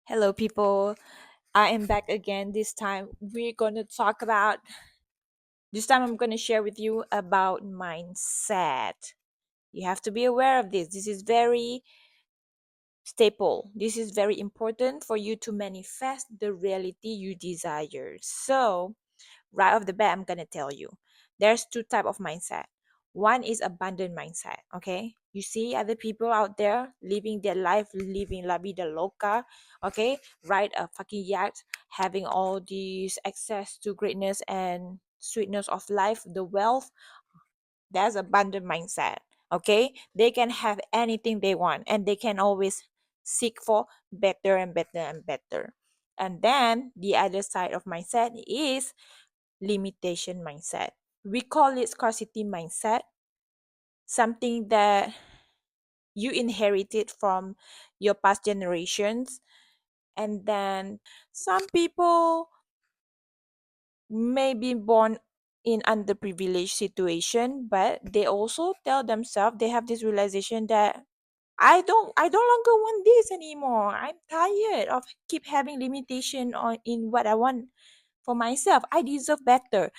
Hello, people. I am back again. This time, I'm going to share with you about mindset. You have to be aware of this. This is very staple. This is very important for you to manifest the reality you desire. So, right off the bat, I'm gonna tell you there's two type of mindset. One is abundant mindset. Okay, you see other people out there living their life, living la vida loca. Okay, ride a fucking yacht, having all these access to greatness and sweetness of life, the wealth. That's abundant mindset. Okay, they can have anything they want, and they can always seek for better and better and better. And then the other side of mindset is limitation mindset. We call it scarcity mindset, something that you inherited from your past generations. And then some people may be born in underprivileged situation, but they also tell themselves they have this realization that I no longer want this anymore. I'm tired of keep having limitation on in what I want for myself. I deserve better.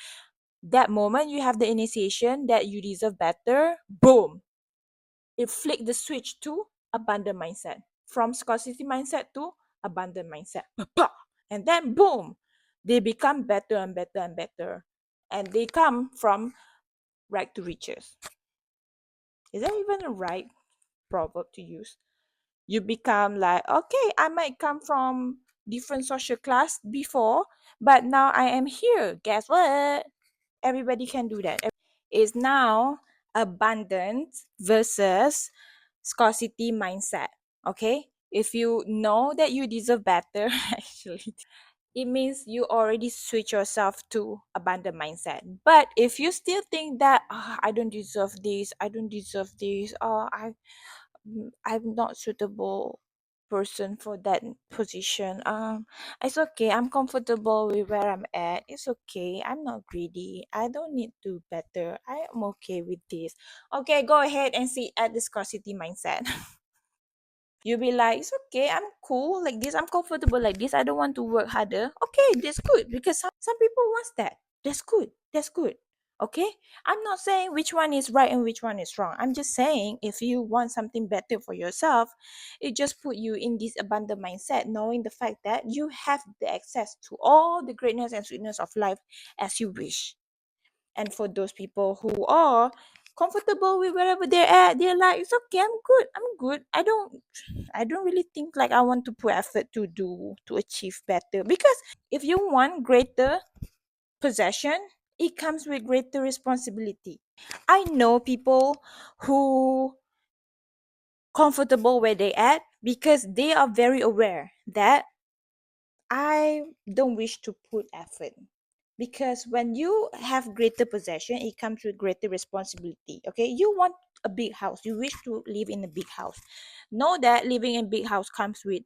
That moment you have the initiation that you deserve better, boom, it flick the switch to abundant mindset, from scarcity mindset to abundant mindset. And then boom, they become better and better and better, and they come from rag to riches. Is that even a right proverb to use? You become like, okay, I might come from different social class before, but now I am here. Guess what? Everybody can do that. Is now abundance versus scarcity mindset. Okay, if you know that you deserve better, actually it means you already switch yourself to abundant mindset. But if you still think that, I don't deserve this, I don't deserve this, I'm not suitable person for that position. It's okay. I'm comfortable with where I'm at. It's okay. I'm not greedy. I don't need to better. I am okay with this. Okay, go ahead and see at the scarcity mindset. You'll be like, it's okay. I'm cool like this. I'm comfortable like this. I don't want to work harder. Okay, that's good because some people wants that. That's good. That's good. Okay, I'm not saying which one is right and which one is wrong. I'm just saying if you want something better for yourself, it just put you in this abundant mindset, knowing the fact that you have the access to all the greatness and sweetness of life as you wish. And for those people who are comfortable with wherever they're at, they're like, it's okay, I'm good. I don't really think like I want to put effort to achieve better, because if you want greater possession, it comes with greater responsibility. I know people who comfortable where they at because they are very aware that I don't wish to put effort, because when you have greater possession, it comes with greater responsibility. Okay, you want a big house, you wish to live in a big house. Know that living in big house comes with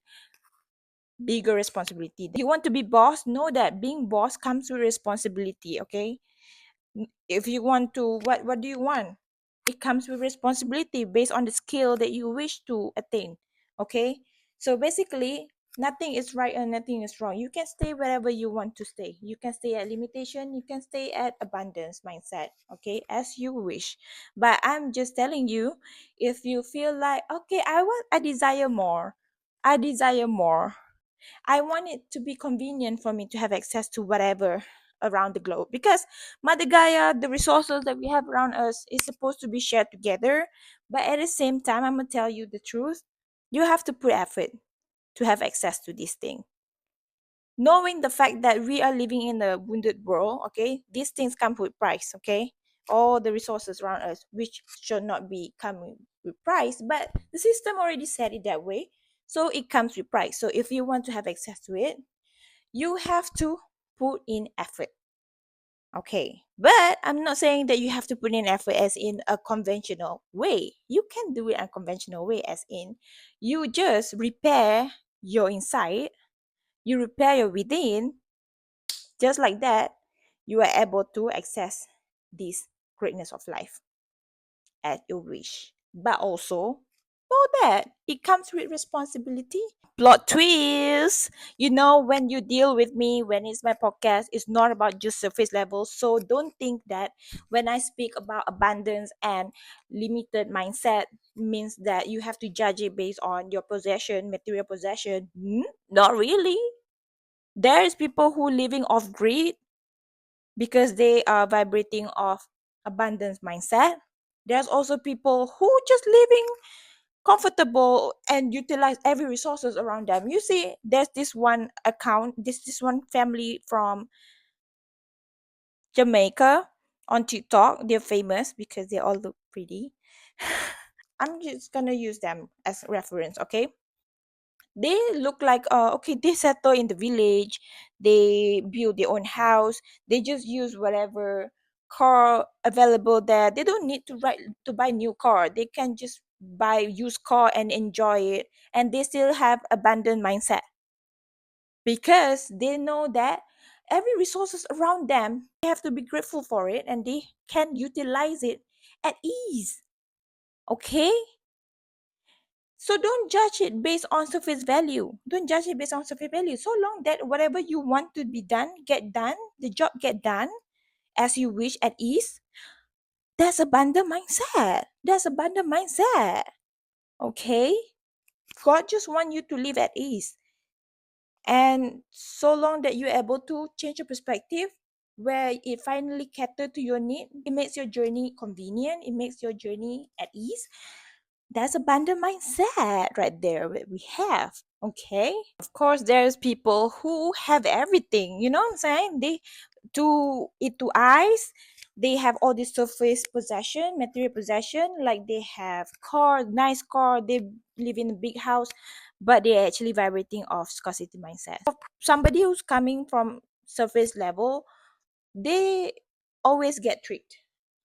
bigger responsibility. You want to be boss, know that being boss comes with responsibility. Okay, if you want to, what do you want, it comes with responsibility based on the skill that you wish to attain. Okay, so basically nothing is right and nothing is wrong. You can stay wherever you want to stay. You can stay at limitation, you can stay at abundance mindset, okay, as you wish. But I'm just telling you, if you feel like, okay, I desire more, I desire more, I want it to be convenient for me to have access to whatever around the globe, because Mother Gaia, the resources that we have around us, is supposed to be shared together. But at the same time, I'm gonna tell you the truth. You have to put effort to have access to this thing. Knowing the fact that we are living in a wounded world, okay, these things come with price, okay? All the resources around us, which should not be coming with price, but the system already said it that way. So it comes with price. So if you want to have access to it, you have to put in effort. Okay. But I'm not saying that you have to put in effort as in a conventional way. You can do it a conventional way, as in you just repair your inside, you repair your within, just like that, you are able to access this greatness of life at your wish. But also, know that it comes with responsibility. Plot twist. When you deal with me, when it's my podcast, it's not about just surface level. So don't think that when I speak about abundance and limited mindset means that you have to judge it based on your possession, material possession. Not really. There's people who living off grid because they are vibrating off abundance mindset. There's also people who just living comfortable and utilize every resources around them. You see, there's this one account, this one family from Jamaica on TikTok. They're famous because they all look pretty. I'm just gonna use them as reference, okay? They look like okay, they settle in the village, they build their own house, they just use whatever car available there. They don't need to buy new car, they can just buy used car and enjoy it, and they still have abundant mindset because they know that every resources around them, they have to be grateful for it and they can utilize it at ease. Okay, so don't judge it based on surface value. Don't judge it based on surface value. So long that whatever you want to be done, get done, the job get done as you wish at ease. That's abundant mindset. That's abundant mindset. Okay? God just want you to live at ease. And so long that you're able to change your perspective where it finally cater to your need, it makes your journey convenient, it makes your journey at ease. That's abundant mindset right there that we have. Okay, of course there's people who have everything, you know what I'm saying, they to it to eyes, they have all this surface possession, material possession, like they have car, nice car, they live in a big house, but they're actually vibrating off scarcity mindset. For somebody who's coming from surface level, they always get tricked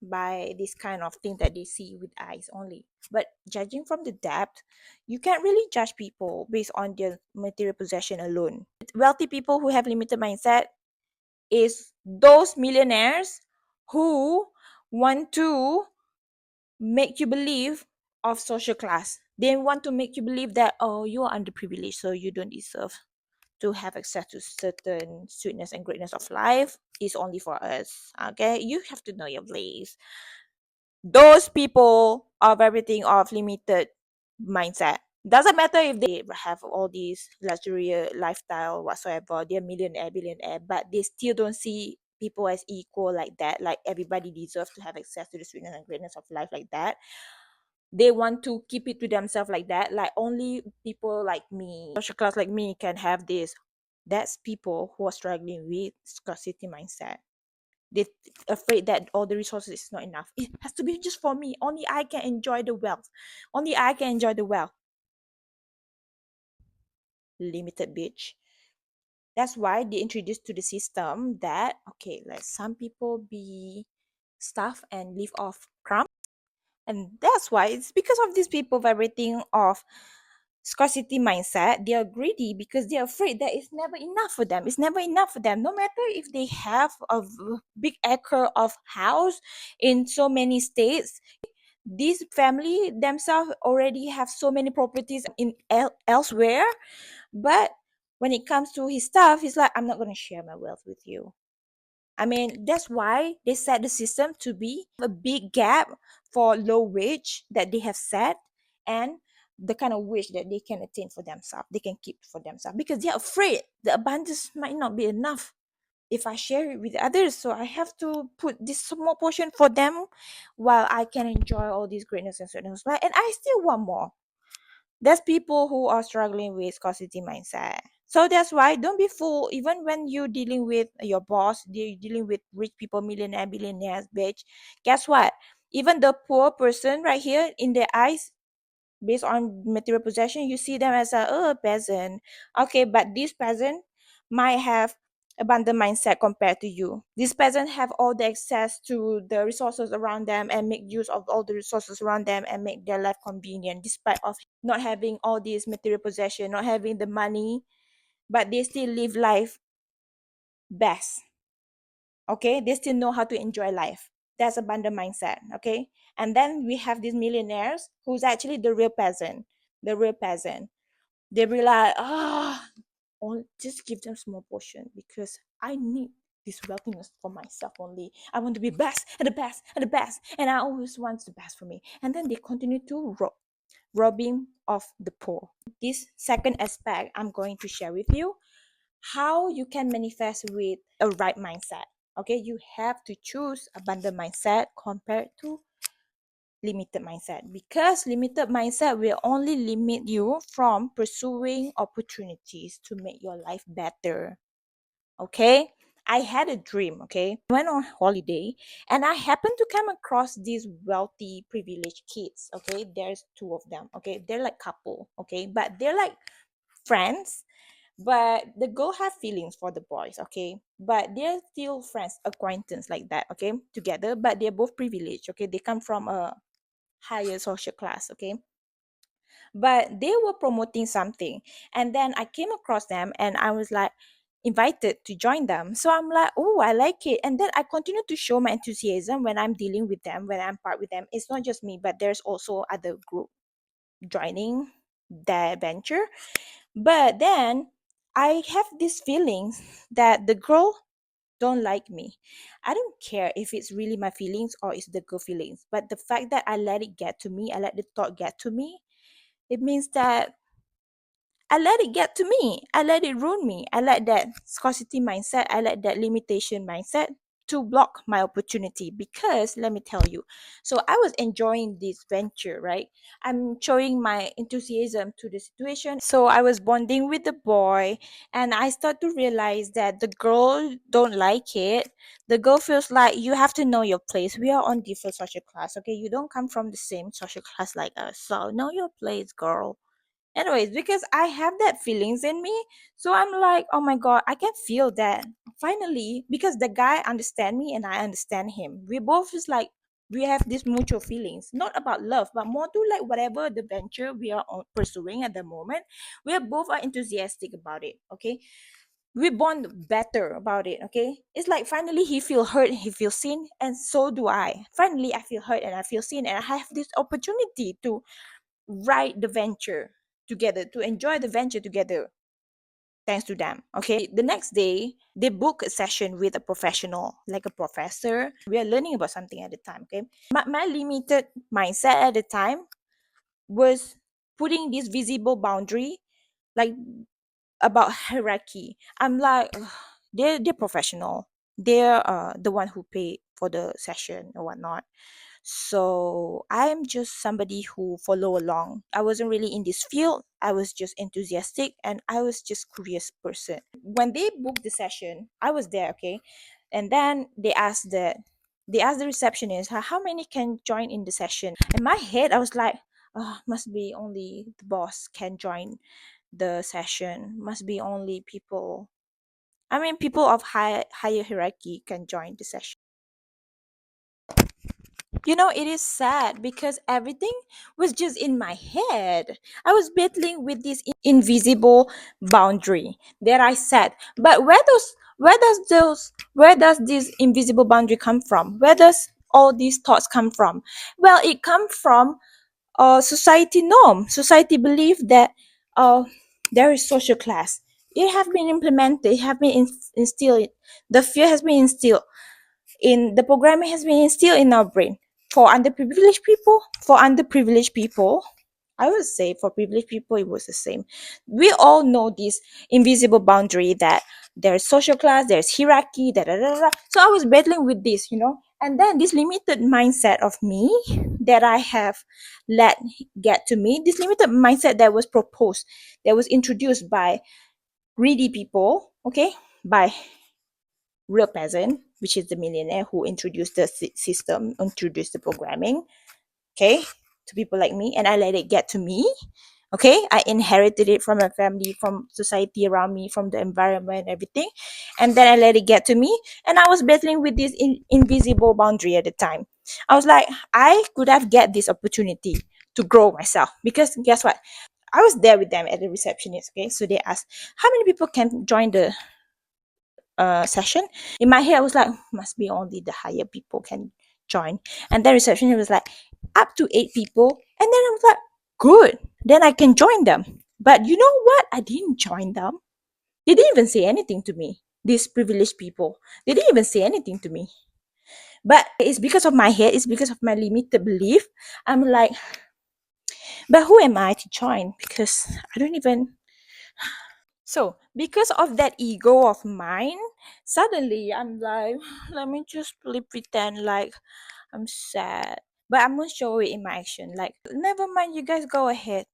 by this kind of thing that they see with eyes only. But judging from the depth, you can't really judge people based on their material possession alone. Wealthy people who have limited mindset is those millionaires who want to make you believe of social class. They want to make you believe that, oh, you are underprivileged, so you don't deserve to have access to certain sweetness and greatness of life. Is only for us. Okay, you have to know your place. Those people are everything of limited mindset. Doesn't matter if they have all these luxury lifestyle whatsoever, they're millionaire, billionaire, but they still don't see people as equal like that. Like everybody deserves to have access to the sweetness and greatness of life like that. They want to keep it to themselves like that. Like only people like me, social class like me, can have this. That's people who are struggling with scarcity mindset. They afraid that all the resources is not enough. It has to be just for me. Only I can enjoy the wealth. Only I can enjoy the wealth. Limited bitch. That's why they introduced to the system that okay, let some people be stuff and live off crumbs. And that's why it's because of these people vibrating off scarcity mindset. They are greedy because they're afraid that it's never enough for them. It's never enough for them. No matter if they have a big acre of house in so many states, this family themselves already have so many properties in elsewhere. But when it comes to his stuff, he's like, I'm not going to share my wealth with you. I mean, that's why they set the system to be a big gap for low wage that they have set, and the kind of wage that they can attain for themselves, they can keep for themselves because they're afraid the abundance might not be enough if I share it with others. So I have to put this small portion for them while I can enjoy all these greatness and certainty, right? And I still want more. There's people who are struggling with scarcity mindset. So that's why don't be fooled. Even when you're dealing with your boss, you're dealing with rich people, millionaire, billionaires, bitch. Guess what? Even the poor person right here in their eyes, based on material possession, you see them as a peasant. Okay, but this peasant might have abundant mindset compared to you. This peasant have all the access to the resources around them and make use of all the resources around them and make their life convenient despite of not having all these material possession, not having the money, but they still live life best. Okay, they still know how to enjoy life. That's abundant mindset. Okay. And then we have these millionaires who's actually the real peasant. The real peasant. They be like, just give them small portion because I need this wealthiness for myself only. I want to be best and the best and the best, and I always want the best for me. And then they continue to robbing of the poor. This second aspect I'm going to share with you how you can manifest with a right mindset. Okay, you have to choose abundant mindset compared to limited mindset, because limited mindset will only limit you from pursuing opportunities to make your life better. Okay, I had a dream. Okay, I went on holiday and I happened to come across these wealthy privileged kids. Okay, there's two of them. Okay, they're like couple. Okay, but they're like friends, but the girl have feelings for the boys. Okay, but they're still friends, acquaintance like that. Okay, together, but they're both privileged. Okay, they come from a higher social class. Okay, but they were promoting something, and then I came across them and I was like invited to join them. So I'm like, oh, I like it. And then I continue to show my enthusiasm when I'm dealing with them, when I'm part with them. It's not just me, but there's also other group joining the venture. But then I have these feelings that the girl don't like me. I don't care if it's really my feelings or it's the girl feelings, but the fact that I let it get to me, I let the thought get to me, it means that I let it get to me. I let it ruin me. I let that scarcity mindset, I let that limitation mindset to block my opportunity. Because let me tell you, so I was enjoying this venture, right? I'm showing my enthusiasm to the situation. So I was bonding with the boy, and I start to realize that the girl don't like it. The girl feels like you have to know your place. We are on different social class, okay? You don't come from the same social class like us. So know your place, girl. Anyways, because I have that feelings in me, so I'm like, oh my god, I can feel that finally, because the guy understand me and I understand him. We both just like, we have these mutual feelings, not about love but more to like whatever the venture we are pursuing at the moment. We are both are enthusiastic about it. Okay, we bond better about it. Okay, it's like finally he feel heard, he feels seen, and so do I. Finally I feel heard and I feel seen, and I have this opportunity to ride the venture together, to enjoy the venture together, thanks to them. Okay, the next day they book a session with a professional, like a professor. We are learning about something at the time. Okay, my limited mindset at the time was putting this visible boundary, like about hierarchy. I'm like, "Ugh, they're professional, they're the one who paid for the session or whatnot, so I'm just somebody who follow along. I wasn't really in this field. I was just enthusiastic and I was just curious person. When they booked the session, I was there, okay? And then they asked the receptionist how many can join in the session. In my head, I was like, oh, must be only the boss can join the session. Must be only people, I mean people of higher hierarchy can join the session. You know, it is sad because everything was just in my head. I was battling with this invisible boundary that I set. But where does this invisible boundary come from? Where does all these thoughts come from? Well, it come from society norm. Society believe that uh, there is social class. It have been implemented. It have been instilled. The fear has been instilled in the programming, has been instilled in our brain. For underprivileged people, I would say for privileged people it was the same. We all know this invisible boundary that there's social class, there's hierarchy, da, da, da, da. So I was battling with this, you know, and then this limited mindset of me that I have let get to me, this limited mindset that was proposed, that was introduced by greedy people, okay, by real peasant, which is the millionaire who introduced the system, introduced the programming, okay, to people like me, and I let it get to me. Okay, I inherited it from my family, from society around me, from the environment, everything, and then I let it get to me, and I was battling with this invisible boundary at the time. I was like, I could have get this opportunity to grow myself, because guess what? I was there with them at the receptionist. Okay, so they asked how many people can join the session. In my head I was like, must be only the higher people can join. And then reception was like, up to 8 people. And then I was like, good. Then I can join them. But you know what? I didn't join them. They didn't even say anything to me. These privileged people. They didn't even say anything to me. But it's because of my head, it's because of my limited belief. I'm like, but who am I to join? Because I don't even. So, because of that ego of mine, suddenly I'm like, let me just pretend like I'm sad. But I'm gonna show it in my action. Like, never mind, you guys go ahead.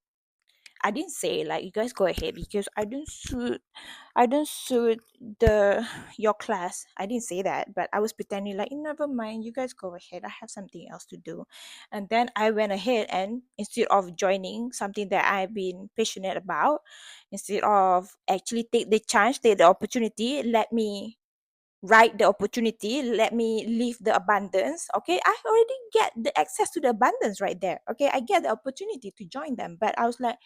I didn't say like you guys go ahead because I don't suit the your class. I didn't say that, but I was pretending like never mind, you guys go ahead. I have something else to do. And then I went ahead and instead of joining something that I've been passionate about, instead of actually take the chance, take the opportunity, let me write the opportunity, let me live the abundance. Okay, I already get the access to the abundance right there. Okay, I get the opportunity to join them, but I was like,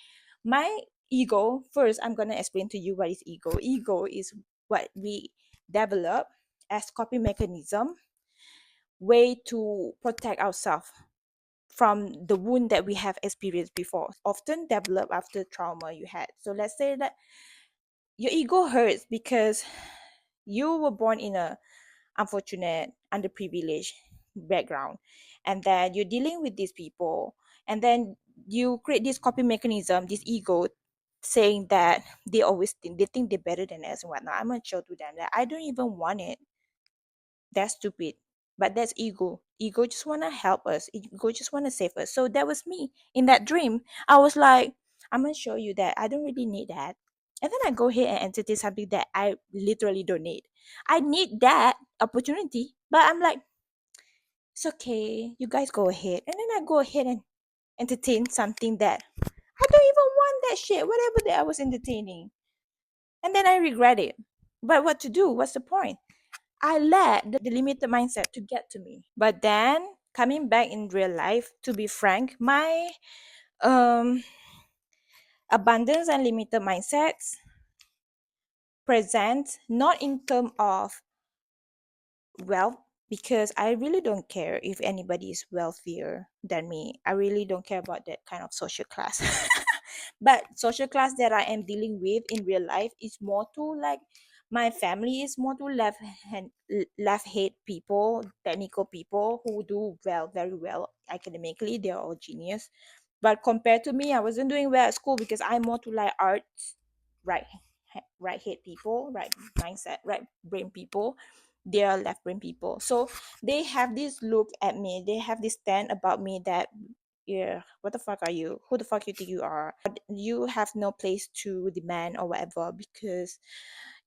my ego first, I'm gonna explain to you what is ego. Ego is what we develop as coping mechanism, way to protect ourselves from the wound that we have experienced before, often develop after trauma you had. So let's say that your ego hurts because you were born in a unfortunate, underprivileged background, and then you're dealing with these people, and then you create this coping mechanism, this ego, saying that they think they're better than us and whatnot. I'm gonna show to them that I don't even want it. That's stupid. But that's ego. Ego just wanna help us. Ego just wanna save us. So that was me in that dream. I was like, I'm gonna show you that I don't really need that. And then I go ahead and entertain something that I literally don't need. I need that opportunity, but I'm like, it's okay. You guys go ahead. And then I go ahead and entertain something that I don't even want that shit, whatever that I was entertaining. And then I regret it. But what to do? What's the point? I let the limited mindset to get to me. But then coming back in real life, to be frank, my um abundance and limited mindsets present not in terms of wealth, because I really don't care if anybody is wealthier than me. I really don't care about that kind of social class. But social class that I am dealing with in real life is more to like my family is more to left hate people, technical people who do well, very well academically. They're all genius. But compared to me, I wasn't doing well at school because I'm more to like arts, right, right hate people, right mindset, right brain people. They are left brain people. So they have this look at me. They have this stand about me that, yeah, what the fuck are you? Who the fuck you think you are? You have no place to demand or whatever because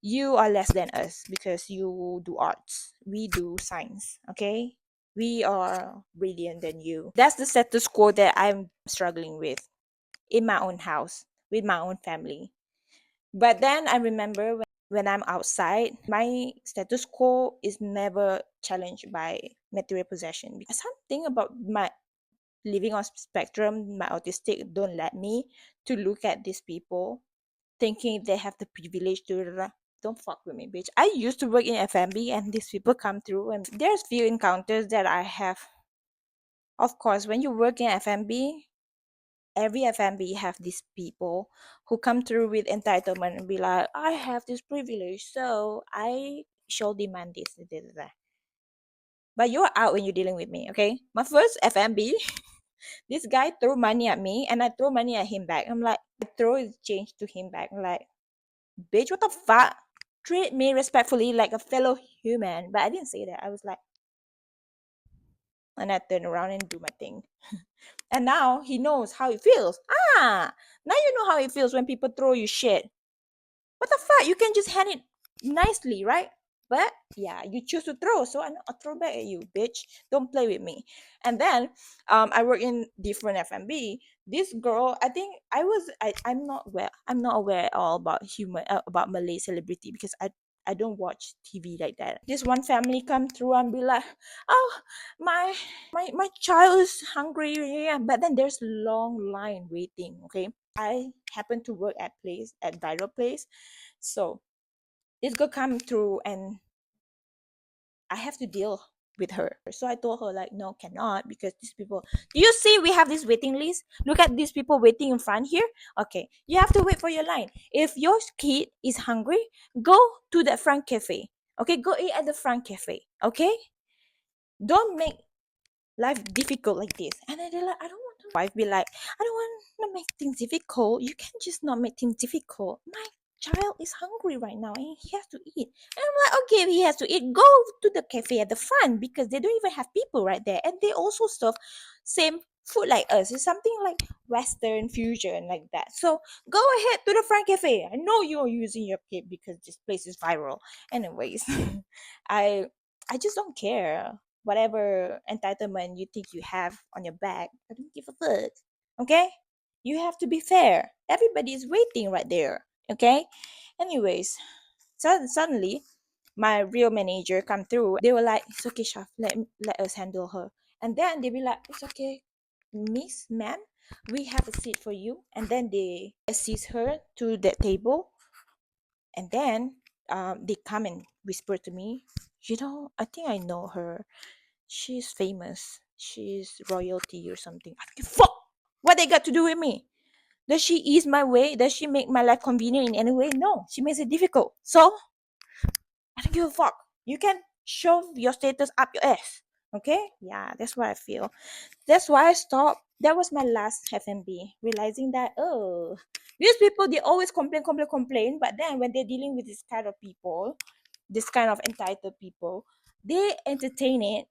you are less than us because you do arts. We do science, okay? We are brilliant than you. That's the status quo that I'm struggling with in my own house, with my own family. But then I remember when I'm outside, my status quo is never challenged by material possession. Because something about my living on spectrum, my autistic, don't let me to look at these people thinking they have the privilege to don't fuck with me, bitch. I used to work in FMB and these people come through and there's few encounters that I have. Of course, when you work in FMB, every FMB have these people who come through with entitlement and be like, I have this privilege, so I shall demand this, this, that. But you're out when you're dealing with me, okay? My first FMB, this guy threw money at me and I throw money at him back. I'm like, I throw his change to him back. I'm like, bitch, what the fuck? Treat me respectfully like a fellow human. But I didn't say that. I was like, and I turn around and do my thing. And now he knows how it feels. Now you know how it feels when people throw you shit. What the fuck? You can just hand it nicely, right? But yeah, you choose to throw, so I'll throw back at you, bitch. Don't play with me. And then I work in different FMB. This girl, I think I'm not well. I'm not aware at all about about Malay celebrity because I don't watch TV like that. This one family come through and be like, oh, my child is hungry, yeah. But then there's long line waiting. Okay, I happen to work at viral place, so this girl come through and I have to deal with her. So I told her like, no, cannot, because these people, do you see we have this waiting list? Look at these people waiting in front here. Okay, you have to wait for your line. If your kid is hungry, go to the front cafe. Okay, go eat at the front cafe. Okay, don't make life difficult like this. And then they're like, I don't want to. Wife be like, I don't want to make things difficult. You can't just not make things difficult. My child is hungry right now and he has to eat. And I'm like, okay, if he has to eat, go to the cafe at the front, because they don't even have people right there. And they also serve same food like us. It's something like Western fusion like that. So go ahead to the front cafe. I know you're using your kid because this place is viral. Anyways, I I just don't care whatever entitlement you think you have on your back. I don't give a fuck. Okay? You have to be fair. Everybody is waiting right there. Okay? Anyways, suddenly my real manager come through. They were like, it's okay, Shaf, let us handle her. And then they be like, it's okay, miss, ma'am, we have a seat for you. And then they assist her to the table. And then they come and whisper to me, I think I know her. She's famous. She's royalty or something. I don't give a fuck what they got to do with me. Does she ease my way? Does she make my life convenient in any way? No, she makes it difficult. So I don't give a fuck. You can shove your status up your ass. Okay? Yeah, that's what I feel. That's why I stopped. That was my last FMB. Realizing that, oh, these people, they always complain. But then when they're dealing with this kind of people, this kind of entitled people, they entertain it.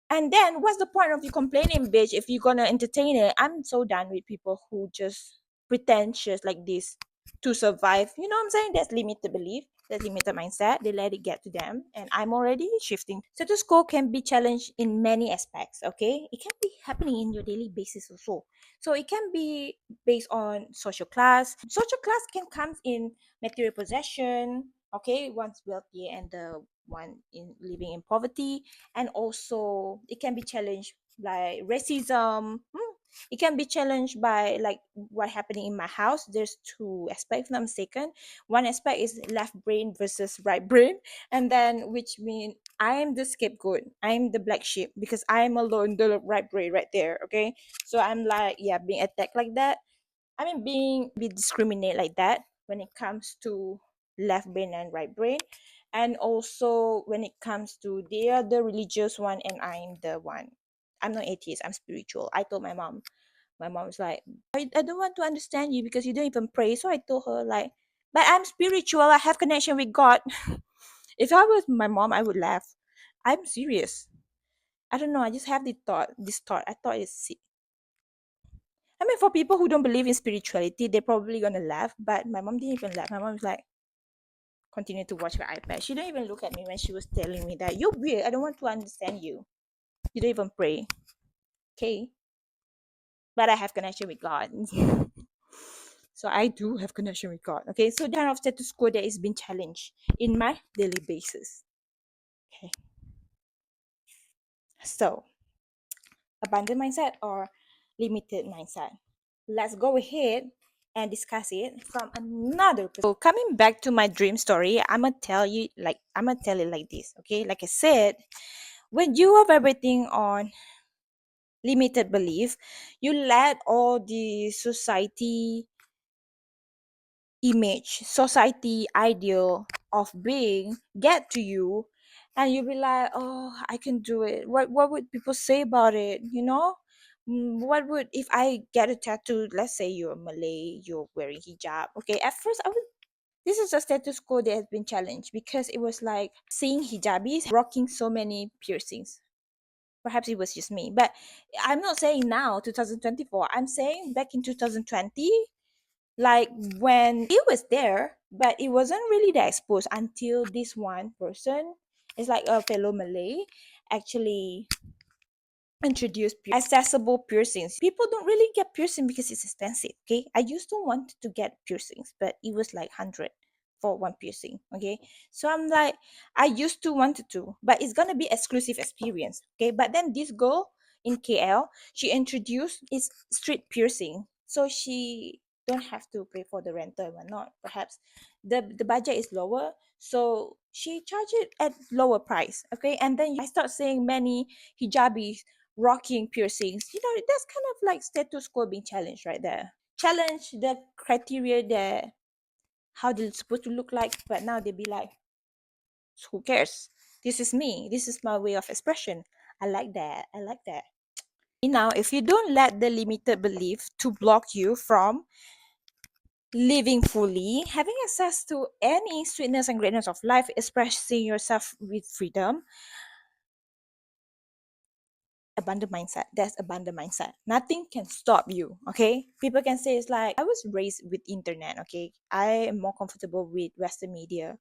And then what's the point of you complaining, bitch, if you're gonna entertain it? I'm so done with people who just pretentious like this to survive. You know what I'm saying? That's limited belief. That's limited mindset. They let it get to them. And I'm already shifting. Status quo can be challenged in many aspects, okay? It can be happening in your daily basis also. So it can be based on social class. Social class can come in material possession, okay? One's wealthy and the one in living in poverty. And also it can be challenged by racism. It can be challenged by like what happening in my house. There's two aspects, if I'm not mistaken. One aspect is left brain versus right brain, and then which mean I am the scapegoat, I'm the black sheep, because I'm alone the right brain right there. Okay, so I'm like, yeah, being attacked like that. I mean, being be discriminate like that when it comes to left brain and right brain. And also when it comes to they are the religious one and I'm the one. I'm not atheist, I'm spiritual. I told my mom. My mom's like, I don't want to understand you because you don't even pray. So I told her like, but I'm spiritual, I have connection with God. If I was my mom, I would laugh. I'm serious. I don't know, I just have this thought. I thought it's, I mean, for people who don't believe in spirituality, they're probably gonna laugh. But my mom didn't even laugh. My mom was like, continue to watch her iPad. She didn't even look at me when she was telling me that you're weird. I don't want to understand you. You don't even pray, okay? But I have connection with God. So I do have connection with God. Okay, so the kind of status quo that is being challenged in my daily basis. Okay, so abundant mindset or limited mindset. Let's go ahead and discuss it from another perspective. So coming back to my dream story, I'm gonna tell it like this, okay? Like I said, when you are vibrating on limited belief, you let all the society image, society ideal of being get to you, and you'll be like, oh, I can do it. What would people say about it? What would if I get a tattoo? Let's say you're Malay, you're wearing hijab. Okay, at first I would. This is a status quo that has been challenged because it was like seeing hijabis rocking so many piercings. Perhaps it was just me, but I'm not saying now 2024. I'm saying back in 2020, like when it was there, but it wasn't really that exposed until this one person, it's like a fellow Malay, actually introduced accessible piercings. People don't really get piercing because it's expensive. Okay, I used to want to get piercings, but it was like 100 for one piercing. Okay, so I'm like, I used to wanted to, but it's gonna be exclusive experience. Okay, but then this girl in KL, she introduced is street piercing. So she don't have to pay for the rental and whatnot. Perhaps the budget is lower, so she charge it at lower price. Okay, and then I start seeing many hijabis rocking piercings. That's kind of like status quo being challenged right there. Challenge the criteria there, how they're supposed to look like, but now they be like, who cares? This is me. This is my way of expression. I like that. I like that. Now, if you don't let the limited belief to block you from living fully, having access to any sweetness and greatness of life, expressing yourself with freedom, abundant mindset. That's abundant mindset. Nothing can stop you. Okay, people can say it's like I was raised with internet. Okay, I am more comfortable with Western media,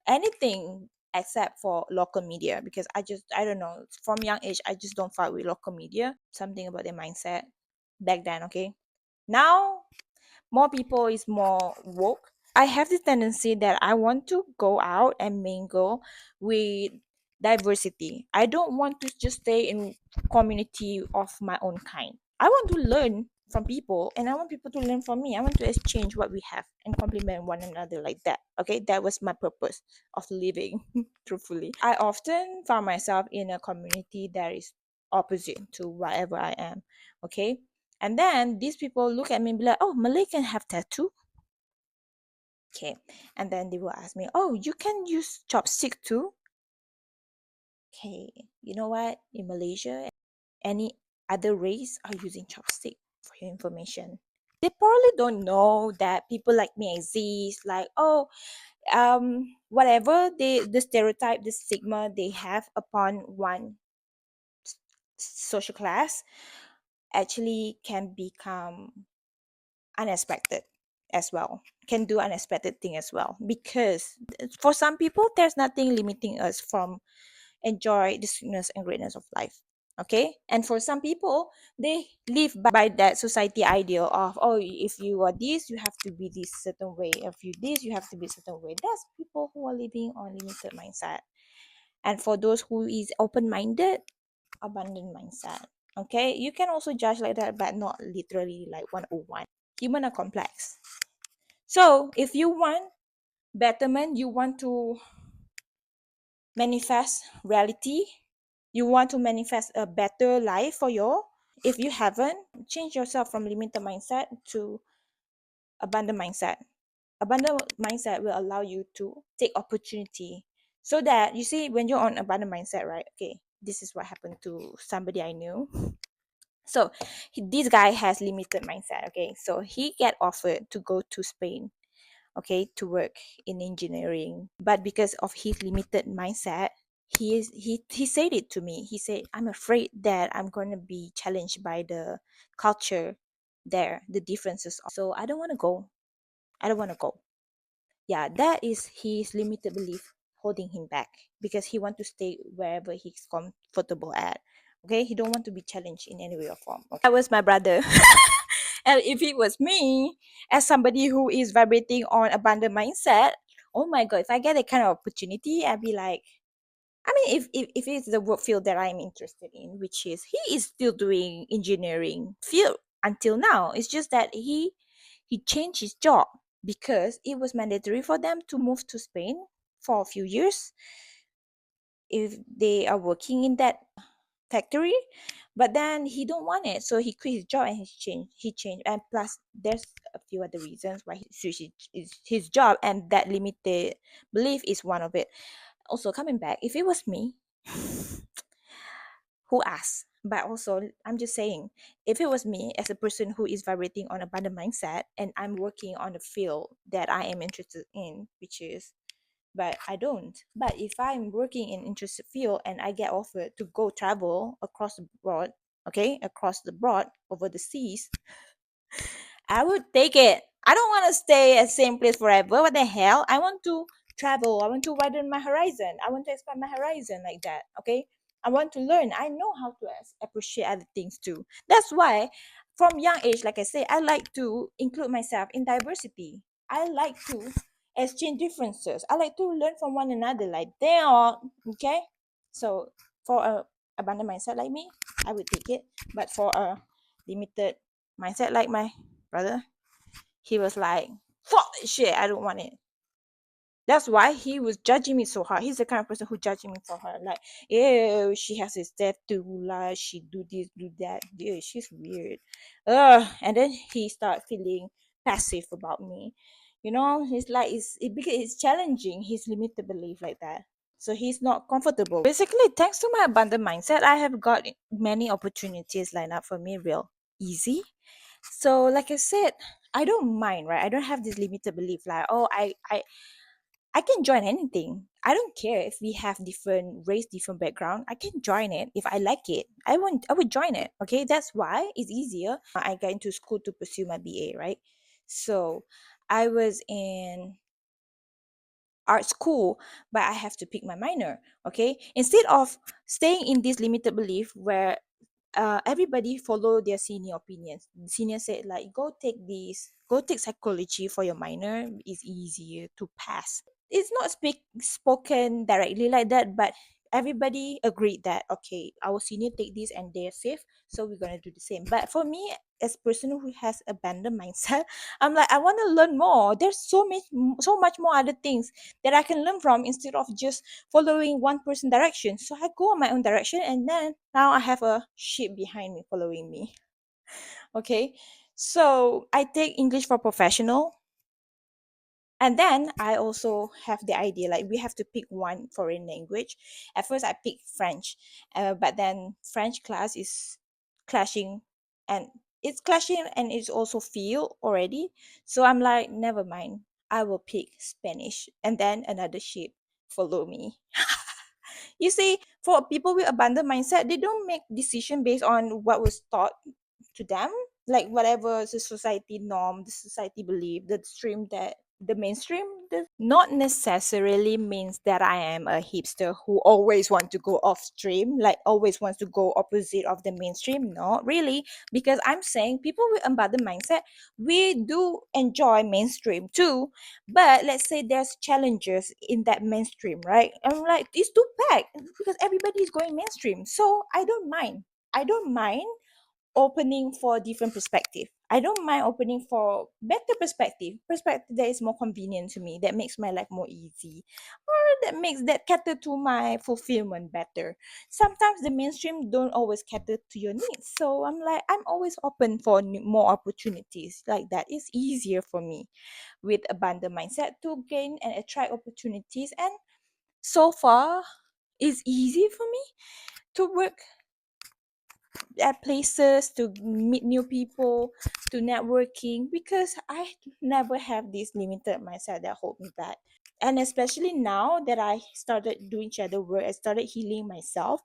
anything except for local media, because I don't know, from young age I just don't fight with local media. Something about their mindset back then. Okay, now more people is more woke. I have the tendency that I want to go out and mingle with diversity. I don't want to just stay in community of my own kind. I want to learn from people and I want people to learn from me. I want to exchange what we have and complement one another like that. Okay, that was my purpose of living truthfully. I often found myself in a community that is opposite to whatever I am. Okay, and then these people look at me and be like, oh, Malay can have tattoo. Okay. And then they will ask me, oh, you can use chopstick too. Okay. You know what? In Malaysia, any other race are using chopstick, for your information. They probably don't know that people like me exist. Like, oh, whatever the stereotype, the stigma they have upon one social class actually can become unexpected as well, can do unexpected thing as well, because for some people there's nothing limiting us from enjoy the sweetness and greatness of life. Okay, and for some people they live by that society ideal of, oh, if you are this you have to be this certain way, if you this you have to be certain way. That's people who are living on limited mindset. And for those who is open-minded, abundant mindset. Okay, you can also judge like that, but not literally like 101. Human are complex. So if you want betterment, you want to manifest reality, you want to manifest a better life for you. If you haven't, change yourself from limited mindset to abundant mindset. Abundant mindset will allow you to take opportunity, so that you see when you're on abundant mindset, right? Okay, this is what happened to somebody I knew. So this guy has limited mindset. Okay, so he get offered to go to Spain, okay, to work in engineering, but because of his limited mindset, he said it to me. He said, I'm afraid that I'm going to be challenged by the culture there, the differences, so I don't want to go. I don't want to go. Yeah, that is his limited belief holding him back, because he want to stay wherever he's comfortable at. Okay, he don't want to be challenged in any way or form. Okay? That was my brother. And if it was me, as somebody who is vibrating on abundant mindset, oh my god, if I get a kind of opportunity, I'd be like, I mean, if it's the work field that I'm interested in, which is he is still doing engineering field until now. It's just that he changed his job because it was mandatory for them to move to Spain for a few years if they are working in that factory. But then he don't want it, so he quit his job and he changed. And plus there's a few other reasons why he switched his job, and that limited belief is one of it. Also, coming back, if it was me, who asked? But also, I'm just saying, if it was me as a person who is vibrating on abundant mindset and I'm working on the field that I am interested in, which is, but I don't. But if I'm working in interested field and I get offered to go travel across the broad, okay, across the broad over the seas, I would take it. I don't want to stay at the same place forever. What the hell? I want to travel. I want to widen my horizon. I want to expand my horizon like that. Okay. I want to learn. I know how to appreciate other things too. That's why, from young age, like I say, I like to include myself in diversity. I like to exchange differences. I like to learn from one another. Like they are okay. So for a abundant mindset like me, I would take it. But for a limited mindset like my brother, he was like, fuck this shit, I don't want it. That's why he was judging me so hard. He's the kind of person who judging me so hard. Like, ew, she has a tattoo, like she do this, do that. Dude, she's weird. And then he start feeling passive about me. He's like because it's challenging his limited belief like that. So he's not comfortable. Basically, thanks to my abundant mindset, I have got many opportunities lined up for me real easy. So like I said, I don't mind, right? I don't have this limited belief like, oh, I can join anything. I don't care if we have different race, different background. I can join it if I like it. I would join it. Okay, that's why it's easier. I got into school to pursue my BA, right? So I was in art school, but I have to pick my minor. Okay, instead of staying in this limited belief where everybody follow their senior opinions. Senior said like, go take this, go take psychology for your minor. It's easier to pass. It's not spoken directly like that, but everybody agreed that okay, our senior take this and they're safe, so we're gonna do the same. But for me, as a person who has abandoned mindset, I'm like, I want to learn more. There's so much more other things that I can learn from instead of just following one person direction. So I go on my own direction, and then now I have a ship behind me following me. Okay, so I take English for professional, and then I also have the idea like we have to pick one foreign language. At first I picked French, but then French class is clashing, and it's also feel already. So I'm like, never mind, I will pick Spanish, and then another ship follow me. You see, for people with abundant mindset, they don't make decision based on what was taught to them, like whatever the society norm, the society belief, the mainstream does not necessarily means that I am a hipster who always want to go off stream, like always wants to go opposite of the mainstream. Not really, because I'm saying people with abundant mindset, we do enjoy mainstream too, but let's say there's challenges in that mainstream, right? I'm like, it's too packed because everybody is going mainstream, so I don't mind opening for different perspective. I don't mind opening for better perspective that is more convenient to me, that makes my life more easy, or that cater to my fulfillment better. Sometimes the mainstream don't always cater to your needs, so I'm like, I'm always open for more opportunities like that. It's easier for me with abundant mindset to gain and attract opportunities, and so far it's easy for me to work at places, to meet new people, to networking, because I never have this limited mindset that hold me back. And especially now that I started doing shadow work, I started healing myself.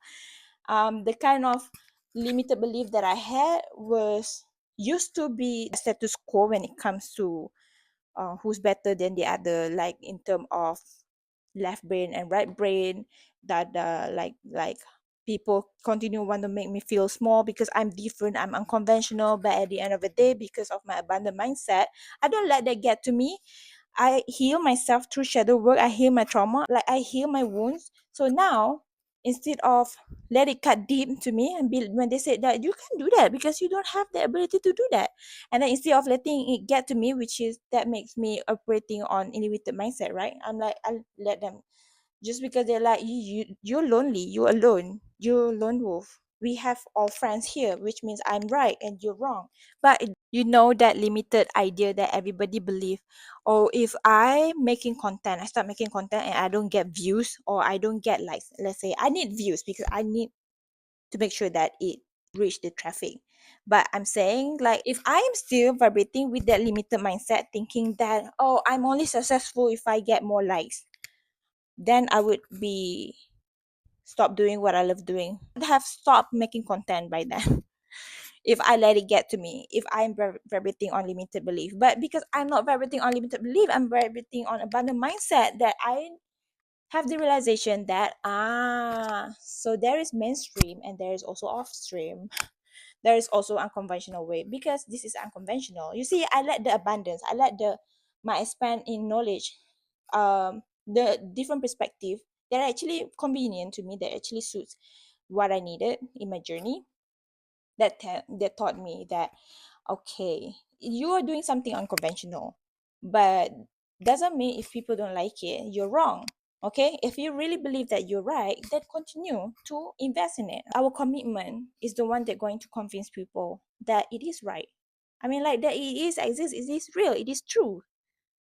The kind of limited belief that I had was used to be status quo when it comes to who's better than the other, like in terms of left brain and right brain, that like people continue want to make me feel small because I'm different, I'm unconventional. But at the end of the day, because of my abundant mindset, I don't let that get to me. I heal myself through shadow work. I heal my trauma, like I heal my wounds. So now, instead of let it cut deep to me and be when they say that you can do that because you don't have the ability to do that, and then instead of letting it get to me, which is that makes me operating on inhibited mindset, right? I'm like, I let them, just because they're like, you're lonely, you're alone, you're lone wolf. We have all friends here, which means I'm right and you're wrong. But that limited idea that everybody believe, or if I making content, I start making content and I don't get views, or I don't get likes. Let's say I need views because I need to make sure that it reach the traffic. But I'm saying, like, if I am still vibrating with that limited mindset, thinking that, oh, I'm only successful if I get more likes, then I would be stop doing what I love doing. I'd have stopped making content by then. If I let it get to me, if I'm vibrating on limited belief. But because I'm not vibrating on limited belief, I'm vibrating on abundant mindset, that I have the realization that so there is mainstream and there is also off stream. There is also unconventional way, because this is unconventional. You see, I let the abundance, I let the my expand in knowledge, the different perspective that are actually convenient to me, that actually suits what I needed in my journey, that taught me that okay, you are doing something unconventional, but doesn't mean if people don't like it, you're wrong. Okay, if you really believe that you're right, then continue to invest in it. Our commitment is the one that going to convince people that it is right. I mean, like that it is exists, it is real, it is true.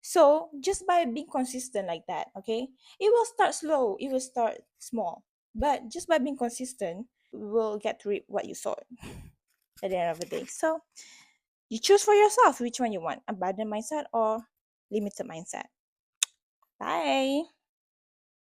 So just by being consistent like that, okay, it will start slow, it will start small, but just by being consistent, you will get to reap what you sowed at the end of the day. So you choose for yourself which one you want, abundant mindset or limited mindset. Bye.